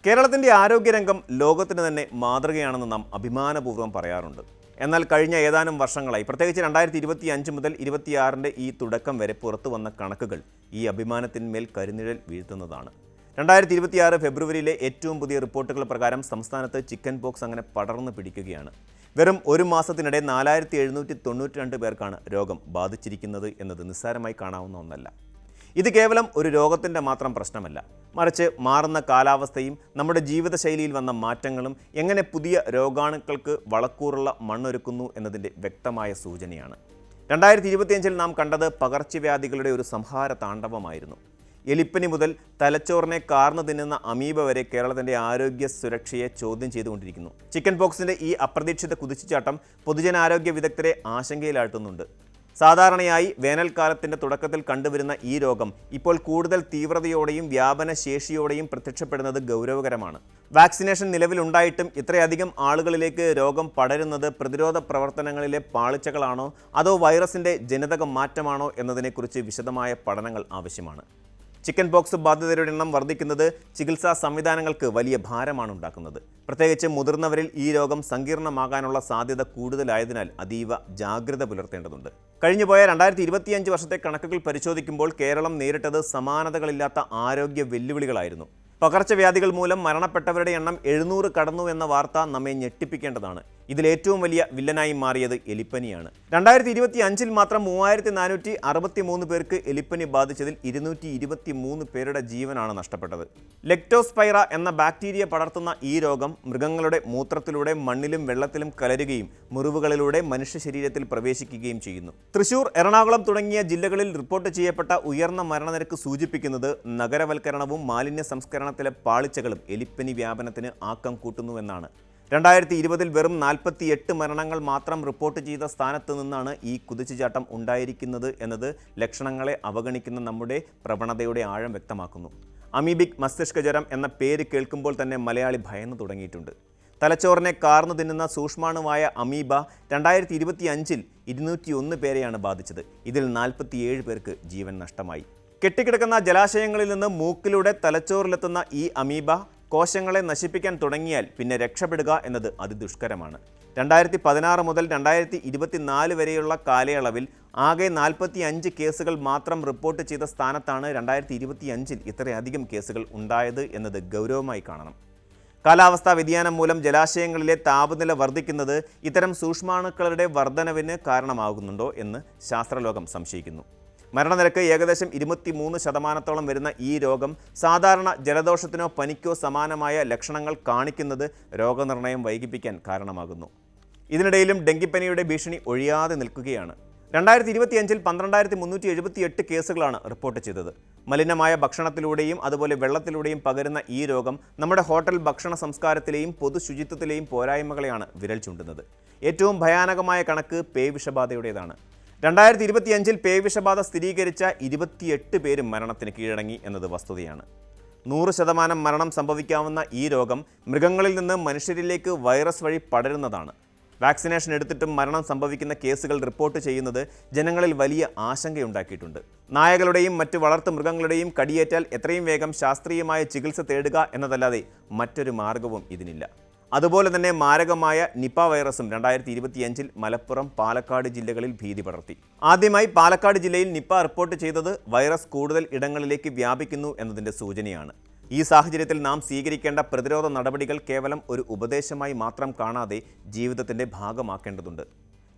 കേരളത്തിൻ്റെ ആരോഗ്യരംഗം ലോകത്തിന് തന്നെ മാതൃകയാണെന്ന് നാം അഭിമാനപൂർവ്വം പറയാറുണ്ട്. എന്നാൽ കഴിഞ്ഞ ഏതാനും വർഷങ്ങളായി, പ്രത്യേകിച്ച് 2025 മുതൽ 26 ഈ തുടക്കം വരെ പുറത്തു വന്ന കണക്കുകൾ ഈ അഭിമാനത്തിന്മേൽ കരിനിഴൽ വീഴ്ത്തുന്നതാണ്. 2026 ഫെബ്രുവരിയിലെ ഏറ്റവും പുതിയ റിപ്പോർട്ടുകൾ പ്രകാരം സംസ്ഥാനത്ത് ചിക്കൻ പോക്സ് അങ്ങനെ പടർന്നു പിടിക്കുകയാണ്. വെറും ഒരു മാസത്തിനിടെ 4792 പേർക്കാണ് രോഗം ബാധിച്ചിരിക്കുന്നത് എന്നത് നിസ്സാരമായി കാണാവുന്ന ഒന്നല്ല. ഇത് കേവലം ഒരു രോഗത്തിൻ്റെ മാത്രം പ്രശ്നമല്ല, മറിച്ച് മാറുന്ന കാലാവസ്ഥയും നമ്മുടെ ജീവിതശൈലിയിൽ വന്ന മാറ്റങ്ങളും എങ്ങനെ പുതിയ രോഗാണുക്കൾക്ക് വളക്കൂറുള്ള മണ്ണൊരുക്കുന്നു എന്നതിൻ്റെ വ്യക്തമായ സൂചനയാണ്. 2025 നാം കണ്ടത് പകർച്ചവ്യാധികളുടെ ഒരു സംഹാര താണ്ഡവമായിരുന്നു. എലിപ്പനി മുതൽ തലച്ചോറിനെ കാർന്നു തിന്നുന്ന അമീബ വരെ കേരളത്തിൻ്റെ ആരോഗ്യ സുരക്ഷയെ ചോദ്യം ചെയ്തുകൊണ്ടിരിക്കുന്നു. ചിക്കൻ പോക്സിൻ്റെ ഈ അപ്രതീക്ഷിത കുതിച്ചുചാട്ടം പൊതുജനാരോഗ്യ വിദഗ്ധരെ ആശങ്കയിലാഴ്ത്തുന്നുണ്ട്. സാധാരണയായി വേനൽക്കാലത്തിൻ്റെ തുടക്കത്തിൽ കണ്ടുവരുന്ന ഈ രോഗം ഇപ്പോൾ കൂടുതൽ തീവ്രതയോടെയും വ്യാപനശേഷിയോടെയും പ്രത്യക്ഷപ്പെടുന്നത് ഗൗരവകരമാണ്. വാക്സിനേഷൻ നിലവിലുണ്ടായിട്ടും ഇത്രയധികം ആളുകളിലേക്ക് രോഗം പടരുന്നത് പ്രതിരോധ പ്രവർത്തനങ്ങളിലെ പാളിച്ചകളാണോ അതോ വൈറസിൻ്റെ ജനിതക മാറ്റമാണോ എന്നതിനെക്കുറിച്ച് വിശദമായ പഠനങ്ങൾ ആവശ്യമാണ്. ചിക്കൻ പോക്സ് ബാധിതരുടെ എണ്ണം വർദ്ധിക്കുന്നത് ചികിത്സാ സംവിധാനങ്ങൾക്ക് വലിയ ഭാരമാണ് ഉണ്ടാക്കുന്നത്. പ്രത്യേകിച്ച് മുതിർന്നവരിൽ ഈ രോഗം സങ്കീർണമാകാനുള്ള സാധ്യത കൂടുതലായതിനാൽ അതീവ ജാഗ്രത പുലർത്തേണ്ടതുണ്ട്. കഴിഞ്ഞുപോയ 2025 വർഷത്തെ കണക്കുകൾ പരിശോധിക്കുമ്പോൾ കേരളം നേരിട്ടത് സമാനതകളില്ലാത്ത ആരോഗ്യ വെല്ലുവിളികളായിരുന്നു. പകർച്ചവ്യാധികൾ മൂലം മരണപ്പെട്ടവരുടെ എണ്ണം 700 കടന്നു എന്ന വാർത്ത നമ്മെ ഞെട്ടിപ്പിക്കേണ്ടതാണ്. ഇതിലേറ്റവും വലിയ വില്ലനായി മാറിയത് എലിപ്പനിയാണ്. 2025 മാത്രം 3463 പേർക്ക് എലിപ്പനി ബാധിച്ചതിൽ 223 പേരുടെ ജീവനാണ് നഷ്ടപ്പെട്ടത്. ലെക്ടോസ്പൈറ എന്ന ബാക്ടീരിയ പടർത്തുന്ന ഈ രോഗം മൃഗങ്ങളുടെ മൂത്രത്തിലൂടെ മണ്ണിലും വെള്ളത്തിലും കലരുകയും മുറിവുകളിലൂടെ മനുഷ്യ ശരീരത്തിൽ പ്രവേശിക്കുകയും ചെയ്യുന്നു. തൃശൂർ, എറണാകുളം തുടങ്ങിയ ജില്ലകളിൽ റിപ്പോർട്ട് ചെയ്യപ്പെട്ട ഉയർന്ന മരണനിരക്ക് സൂചിപ്പിക്കുന്നത് നഗരവൽക്കരണവും മാലിന്യ സംസ്കരണത്തിലെ പാളിച്ചകളും എലിപ്പനി വ്യാപനത്തിന് ആക്കം കൂട്ടുന്നുവെന്നാണ്. 2020 വെറും 48 മരണങ്ങൾ മാത്രം റിപ്പോർട്ട് ചെയ്ത സ്ഥാനത്ത് നിന്നാണ് ഈ കുതിച്ചുചാട്ടം ഉണ്ടായിരിക്കുന്നത് എന്നത് ലക്ഷണങ്ങളെ അവഗണിക്കുന്ന നമ്മുടെ പ്രവണതയുടെ ആഴം വ്യക്തമാക്കുന്നു. അമീബിക് മസ്തിഷ്ക ജ്വരം എന്ന പേര് കേൾക്കുമ്പോൾ തന്നെ മലയാളി ഭയന്നു തുടങ്ങിയിട്ടുണ്ട്. തലച്ചോറിനെ കാർന്നു തിന്നുന്ന സൂക്ഷ്മാണുവായ അമീബ 2025 201 പേരെയാണ് ബാധിച്ചത്. ഇതിൽ 47 പേർക്ക് ജീവൻ നഷ്ടമായി. കെട്ടിക്കിടക്കുന്ന ജലാശയങ്ങളിൽ നിന്ന് മൂക്കിലൂടെ തലച്ചോറിലെത്തുന്ന ഈ അമീബ കോശങ്ങളെ നശിപ്പിക്കാൻ തുടങ്ങിയാൽ പിന്നെ രക്ഷപ്പെടുക എന്നത് അതിദുഷ്കരമാണ്. 2016 മുതൽ 2024 വരെയുള്ള കാലയളവിൽ ആകെ 45 കേസുകൾ മാത്രം റിപ്പോർട്ട് ചെയ്ത സ്ഥാനത്താണ് 2025 ഇത്രയധികം കേസുകൾ ഉണ്ടായത് എന്നത് ഗൗരവമായി കാണണം. കാലാവസ്ഥാ വ്യതിയാനം മൂലം ജലാശയങ്ങളിലെ താപനില വർദ്ധിക്കുന്നത് ഇത്തരം സൂക്ഷ്മാണുക്കളുടെ വർധനവിന് കാരണമാകുന്നുണ്ടോ എന്ന് ശാസ്ത്രലോകം സംശയിക്കുന്നു. മരണനിരക്ക് ഏകദേശം 23% വരുന്ന ഈ രോഗം സാധാരണ ജലദോഷത്തിനോ പനിക്കോ സമാനമായ ലക്ഷണങ്ങൾ കാണിക്കുന്നത് രോഗനിർണയം വൈകിപ്പിക്കാൻ കാരണമാകുന്നു. ഇതിനിടയിലും ഡെങ്കിപ്പനിയുടെ ഭീഷണി ഒഴിയാതെ നിൽക്കുകയാണ്. 2025 12378 കേസുകളാണ് റിപ്പോർട്ട് ചെയ്തത്. മലിനമായ ഭക്ഷണത്തിലൂടെയും അതുപോലെ വെള്ളത്തിലൂടെയും പകരുന്ന ഈ രോഗം നമ്മുടെ ഹോട്ടൽ ഭക്ഷണ സംസ്കാരത്തിലെയും പൊതുശുചിത്വത്തിലെയും പോരായ്മകളെയാണ് വിരൽ ചൂണ്ടുന്നത്. ഏറ്റവും ഭയാനകമായ കണക്ക് പേവിഷബാധയുടേതാണ്. 2025 പേവിഷബാധ സ്ഥിരീകരിച്ച 28 പേരും മരണത്തിന് കീഴടങ്ങി എന്നത് വസ്തുതയാണ്. 100% മരണം സംഭവിക്കാവുന്ന ഈ രോഗം മൃഗങ്ങളിൽ നിന്ന് മനുഷ്യരിലേക്ക് വൈറസ് വഴി പടരുന്നതാണ്. വാക്സിനേഷൻ എടുത്തിട്ടും മരണം സംഭവിക്കുന്ന കേസുകൾ റിപ്പോർട്ട് ചെയ്യുന്നത് ജനങ്ങളിൽ വലിയ ആശങ്കയുണ്ടാക്കിയിട്ടുണ്ട്. നായകളുടെയും മറ്റ് വളർത്തു മൃഗങ്ങളുടെയും കടിയേറ്റാൽ എത്രയും വേഗം ശാസ്ത്രീയമായ ചികിത്സ തേടുക എന്നതല്ലാതെ മറ്റൊരു മാർഗവും ഇതിനില്ല. അതുപോലെ തന്നെ മാരകമായ നിപ വൈറസും 2025 മലപ്പുറം, പാലക്കാട് ജില്ലകളിൽ ഭീതി പടർത്തി. ആദ്യമായി പാലക്കാട് ജില്ലയിൽ നിപ റിപ്പോർട്ട് ചെയ്തത് വൈറസ് കൂടുതൽ ഇടങ്ങളിലേക്ക് വ്യാപിക്കുന്നു എന്നതിൻ്റെ സൂചനയാണ്. ഈ സാഹചര്യത്തിൽ നാം സ്വീകരിക്കേണ്ട പ്രതിരോധ നടപടികൾ കേവലം ഒരു ഉപദേശമായി മാത്രം കാണാതെ ജീവിതത്തിൻ്റെ ഭാഗമാക്കേണ്ടതുണ്ട്.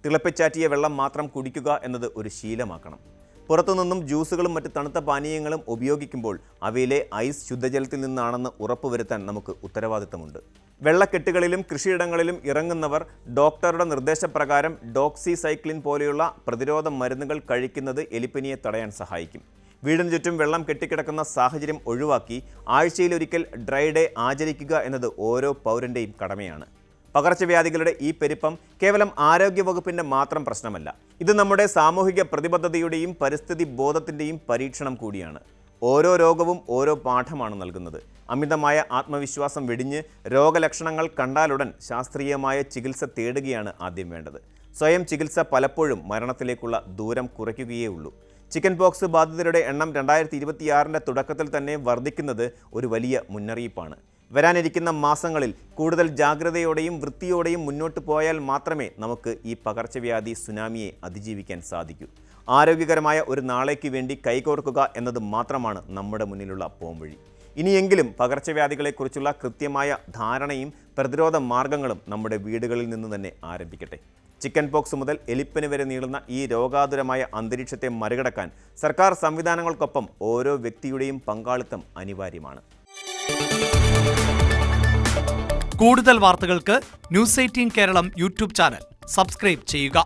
തിളപ്പിച്ചാറ്റിയ വെള്ളം മാത്രം കുടിക്കുക എന്നത് ഒരു ശീലമാക്കണം. പുറത്തുനിന്നും ജ്യൂസുകളും മറ്റ് തണുത്ത പാനീയങ്ങളും ഉപയോഗിക്കുമ്പോൾ അവയിലെ ഐസ് ശുദ്ധജലത്തിൽ നിന്നാണെന്ന് ഉറപ്പുവരുത്താൻ നമുക്ക് ഉത്തരവാദിത്തമുണ്ട്. വെള്ളക്കെട്ടുകളിലും കൃഷിയിടങ്ങളിലും ഇറങ്ങുന്നവർ ഡോക്ടറുടെ നിർദ്ദേശപ്രകാരം ഡോക്സിസൈക്ലിൻ പോലെയുള്ള പ്രതിരോധ മരുന്നുകൾ കഴിക്കുന്നത് എലിപ്പനിയെ തടയാൻ സഹായിക്കും. വീടിന് ചുറ്റും വെള്ളം കെട്ടിക്കിടക്കുന്ന സാഹചര്യം ഒഴിവാക്കി ആഴ്ചയിലൊരിക്കൽ ഡ്രൈ ഡേ ആചരിക്കുക എന്നത് ഓരോ പൗരൻ്റെയും കടമയാണ്. പകർച്ചവ്യാധികളുടെ ഈ പെരുപ്പം കേവലം ആരോഗ്യവകുപ്പിൻ്റെ മാത്രം പ്രശ്നമല്ല. ഇത് നമ്മുടെ സാമൂഹിക പ്രതിബദ്ധതയുടെയും പരിസ്ഥിതി ബോധത്തിൻ്റെയും പരീക്ഷണം കൂടിയാണ്. ഓരോ രോഗവും ഓരോ പാഠമാണ് നൽകുന്നത്. അമിതമായ ആത്മവിശ്വാസം വെടിഞ്ഞ് രോഗലക്ഷണങ്ങൾ കണ്ടാലുടൻ ശാസ്ത്രീയമായ ചികിത്സ തേടുകയാണ് ആദ്യം വേണ്ടത്. സ്വയം ചികിത്സ പലപ്പോഴും മരണത്തിലേക്കുള്ള ദൂരം കുറയ്ക്കുകയേ ഉള്ളൂ. ചിക്കൻ പോക്സ് ബാധിതരുടെ എണ്ണം 2026 തുടക്കത്തിൽ തന്നെ വർദ്ധിക്കുന്നത് ഒരു വലിയ മുന്നറിയിപ്പാണ്. വരാനിരിക്കുന്ന മാസങ്ങളിൽ കൂടുതൽ ജാഗ്രതയോടെയും വൃത്തിയോടെയും മുന്നോട്ട് പോയാൽ മാത്രമേ നമുക്ക് ഈ പകർച്ചവ്യാധി സുനാമിയെ അതിജീവിക്കാൻ സാധിക്കൂ. ആരോഗ്യകരമായ ഒരു നാളേക്ക് വേണ്ടി കൈകോർക്കുക എന്നത് മാത്രമാണ് നമ്മുടെ മുന്നിലുള്ള പോംവഴി. ഇനിയെങ്കിലും പകർച്ചവ്യാധികളെക്കുറിച്ചുള്ള കൃത്യമായ ധാരണയും പ്രതിരോധ മാർഗങ്ങളും നമ്മുടെ വീടുകളിൽ നിന്ന് തന്നെ ആരംഭിക്കട്ടെ. ചിക്കൻ പോക്സ് മുതൽ എലിപ്പനി വരെ നീളുന്ന ഈ രോഗാതുരമായ അന്തരീക്ഷത്തെ മറികടക്കാൻ സർക്കാർ സംവിധാനങ്ങൾക്കൊപ്പം ഓരോ വ്യക്തിയുടെയും പങ്കാളിത്തം അനിവാര്യമാണ്. കൂടുതൽ വാർത്തകൾക്ക് news 18 Keralam YouTube channel subscribe ചെയ്യുക.